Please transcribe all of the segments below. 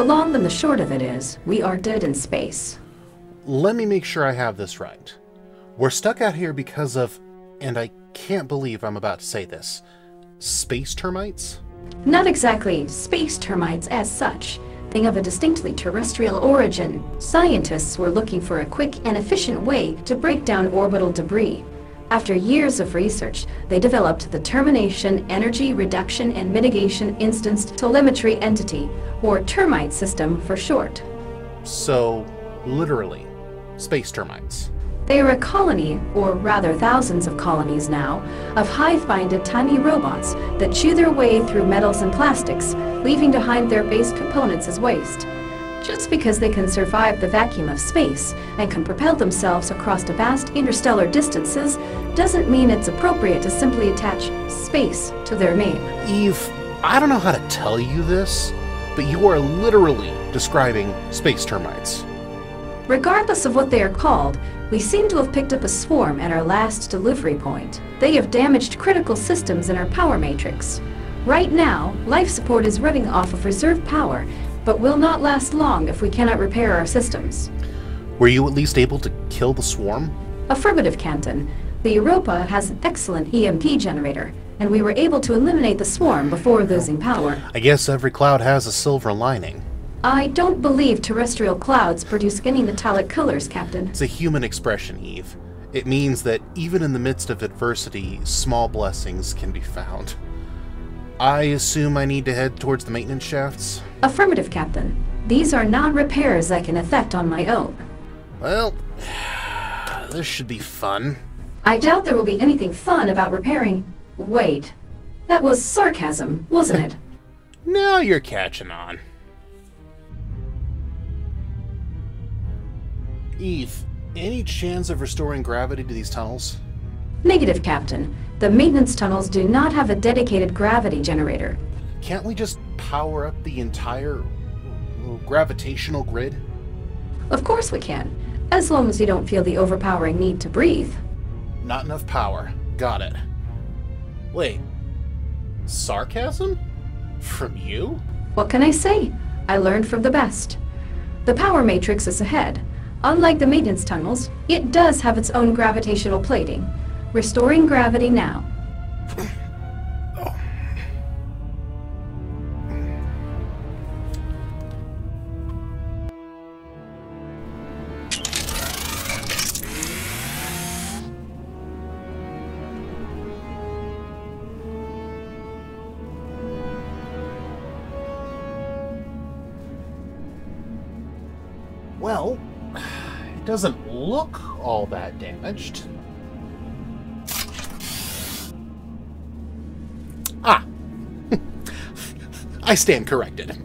The long and the short of it is, we are dead in space. Let me make sure I have this right. We're stuck out here because of, and I can't believe I'm about to say this, space termites? Not exactly space termites as such. Being of a distinctly terrestrial origin, scientists were looking for a quick and efficient way to break down orbital debris. After years of research, they developed the Termination Energy Reduction and Mitigation Instanced Telemetry Entity, or termite system for short. So, literally, space termites. They are a colony, or rather thousands of colonies now, of hive-minded tiny robots that chew their way through metals and plastics, leaving behind their base components as waste. Just because they can survive the vacuum of space and can propel themselves across vast interstellar distances doesn't mean it's appropriate to simply attach space to their name. Eve, I don't know how to tell you this, but you are literally describing space termites. Regardless of what they are called, we seem to have picked up a swarm at our last delivery point. They have damaged critical systems in our power matrix. Right now, life support is running off of reserve power, but will not last long if we cannot repair our systems. Were you at least able to kill the swarm? Affirmative, Captain. The Europa has an excellent EMP generator, and we were able to eliminate the swarm before losing power. I guess every cloud has a silver lining. I don't believe terrestrial clouds produce any metallic colors, Captain. It's a human expression, Eve. It means that even in the midst of adversity, small blessings can be found. I assume I need to head towards the maintenance shafts? Affirmative, Captain. These are non-repairs I can effect on my own. Well, this should be fun. I doubt there will be anything fun about repairing... Wait. That was sarcasm, wasn't it? Now you're catching on. Eve, any chance of restoring gravity to these tunnels? Negative, Captain. The maintenance tunnels do not have a dedicated gravity generator. Can't we just power up the entire gravitational grid? Of course we can, as long as you don't feel the overpowering need to breathe. Not enough power. Got it. Wait. Sarcasm? From you? What can I say? I learned from the best. The power matrix is ahead. Unlike the maintenance tunnels, it does have its own gravitational plating. Restoring gravity now. Well, it doesn't look all that damaged. Ah! I stand corrected.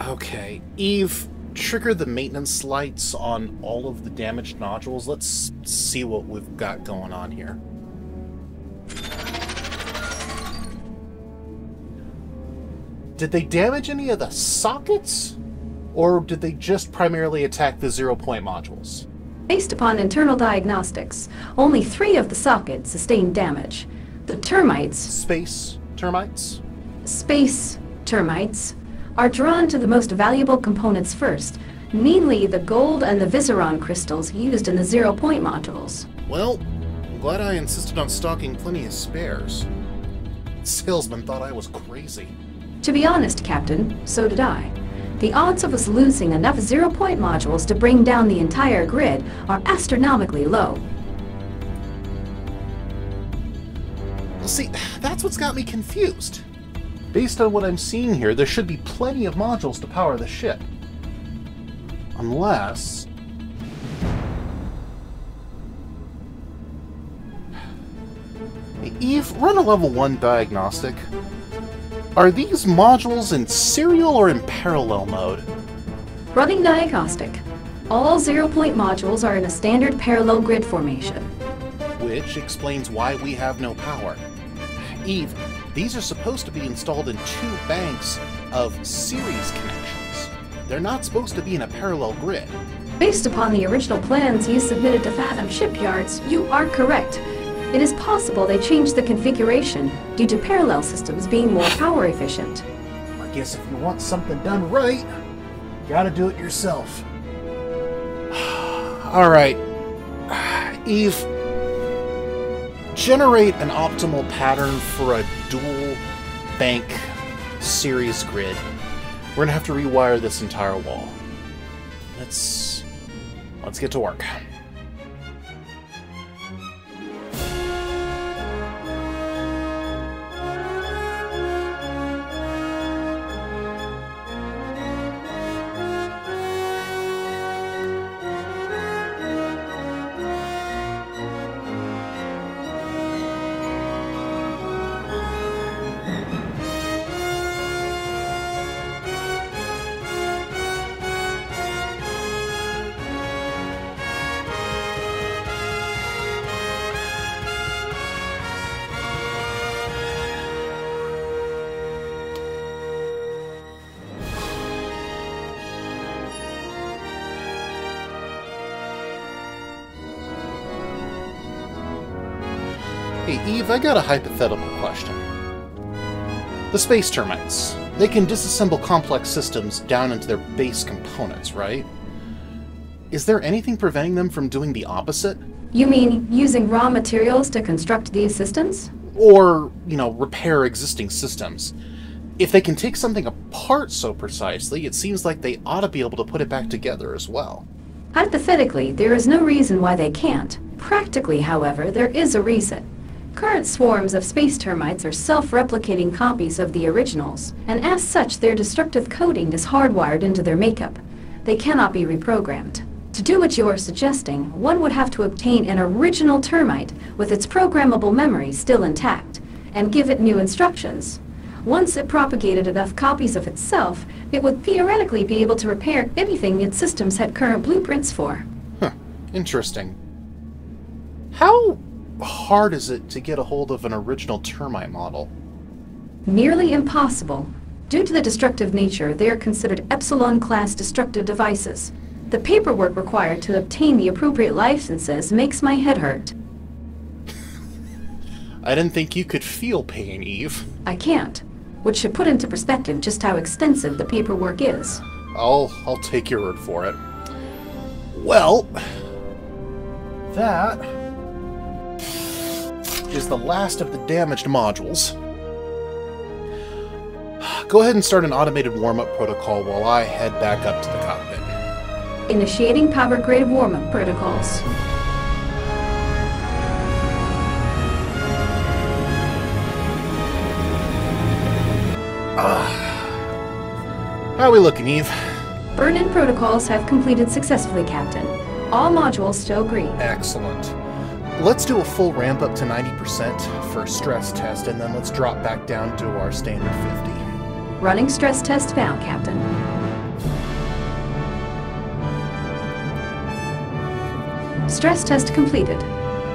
Okay, Eve, trigger the maintenance lights on all of the damaged nodules. Let's see what we've got going on here. Did they damage any of the sockets? Or did they just primarily attack the 0-point modules? Based upon internal diagnostics, only 3 of the sockets sustained damage. The termites... Space termites? Space termites are drawn to the most valuable components first, mainly the gold and the Viseron crystals used in the 0-point modules. Well, I'm glad I insisted on stocking plenty of spares. The salesman thought I was crazy. To be honest, Captain, so did I. The odds of us losing enough 0-point modules to bring down the entire grid are astronomically low. Well, see, that's what's got me confused. Based on what I'm seeing here, there should be plenty of modules to power the ship. Unless... Hey, Eve, run a level 1 diagnostic. Are these modules in serial or in parallel mode? Running diagnostic. All 0-point modules are in a standard parallel grid formation. Which explains why we have no power. Eve, these are supposed to be installed in 2 banks of series connections. They're not supposed to be in a parallel grid. Based upon the original plans you submitted to Fathom Shipyards, you are correct. It is possible they changed the configuration due to parallel systems being more power efficient. Are guess if you want something done right, you gotta do it yourself. Alright. Eve, generate an optimal pattern for a dual bank series grid. We're gonna have to rewire this entire wall. Let's get to work. Hey, Eve, I got a hypothetical question. The space termites, they can disassemble complex systems down into their base components, right? Is there anything preventing them from doing the opposite? You mean using raw materials to construct these systems? Or, repair existing systems. If they can take something apart so precisely, it seems like they ought to be able to put it back together as well. Hypothetically, there is no reason why they can't. Practically, however, there is a reason. Current swarms of space termites are self-replicating copies of the originals, and as such their destructive coding is hardwired into their makeup. They cannot be reprogrammed. To do what you are suggesting, one would have to obtain an original termite with its programmable memory still intact, and give it new instructions. Once it propagated enough copies of itself, it would theoretically be able to repair anything its systems had current blueprints for. Huh. Interesting. How hard is it to get a hold of an original termite model? Nearly impossible. Due to the destructive nature, they are considered Epsilon-class destructive devices. The paperwork required to obtain the appropriate licenses makes my head hurt. I didn't think you could feel pain, Eve. I can't, which should put into perspective just how extensive the paperwork is. I'll take your word for it. Well, that is the last of the damaged modules. Go ahead and start an automated warm-up protocol while I head back up to the cockpit. Initiating power grid warm-up protocols. How are we looking, Eve? Burn-in protocols have completed successfully, Captain. All modules show green. Excellent. Let's do a full ramp up to 90% for a stress test, and then let's drop back down to our standard 50. Running stress test now, Captain. Stress test completed.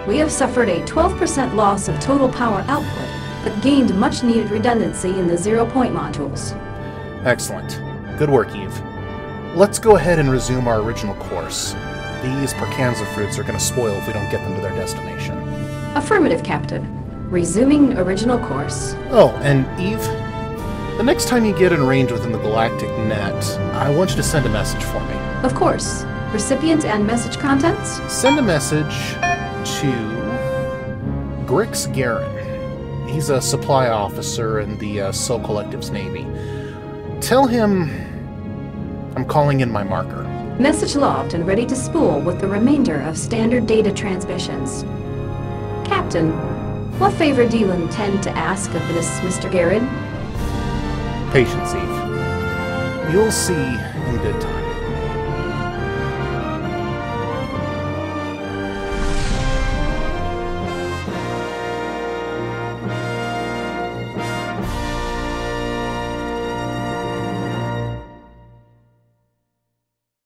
We have suffered a 12% loss of total power output, but gained much-needed redundancy in the zero-point modules. Excellent. Good work, Eve. Let's go ahead and resume our original course. These Percanza fruits are going to spoil if we don't get them to their destination. Affirmative, Captain. Resuming original course. Oh, and Eve, the next time you get in range within the galactic net, I want you to send a message for me. Of course. Recipient and message contents? Send a message to Grix Garin. He's a supply officer in the Soul Collective's Navy. Tell him I'm calling in my marker. Message logged and ready to spool with the remainder of standard data transmissions. Captain, what favor do you intend to ask of this Mr. Garin? Patience, Eve. You'll see in good time.